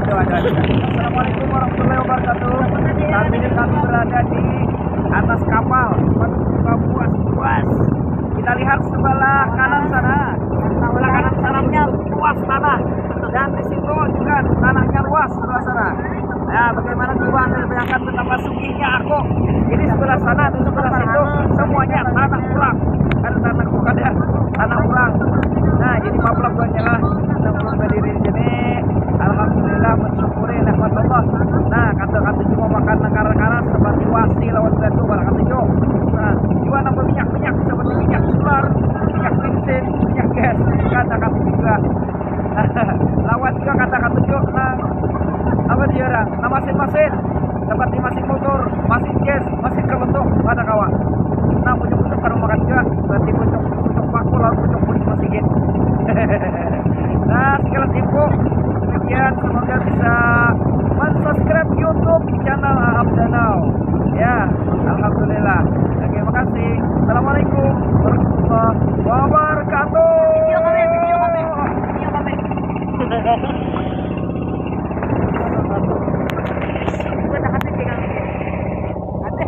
Assalamualaikum warahmatullahi wabarakatuh. Saat ini kami berada di atas kapal menuju Kapuas. Kita lihat sebelah kanan sana. Sebelah kanan sana luas tanah, dan di situ juga tanahnya luas sebelah sana. Ya, bagaimana coba Anda bayangkan betapa sugihnya aku. Ini sebelah sana dan sebelah situ semuanya tanah kurang. Ada tanah bukan ya, tanah kurang. Nah, jadi pelabuhannya lah. Kita belum berdiri di sini. Alhamdulillah, mensyukuri nikmat Allah. Nah, kata-kata cuma makan negara-negara seperti wasi lawan batu barang tujuh. Nah, juga nambah minyak seperti minyak solar, minyak bensin, minyak gas. Kata-kata juga. Lawan juga kata-kata tujuh. Nah, apa dia orang? Nah, mesin seperti mesin motor, mesin gas, mesin kebentuk pada kawan. Nah, pucuk-pucuk kalau makan juga berarti pucuk paku lalu pucuk mesin. Nah, sekilas info demikian, semoga bisa mensubscribe YouTube channel Ahab Danau. Ya, alhamdulillah. Terima kasih. Assalamualaikum warahmatullahi wabarakatuh. Video kami.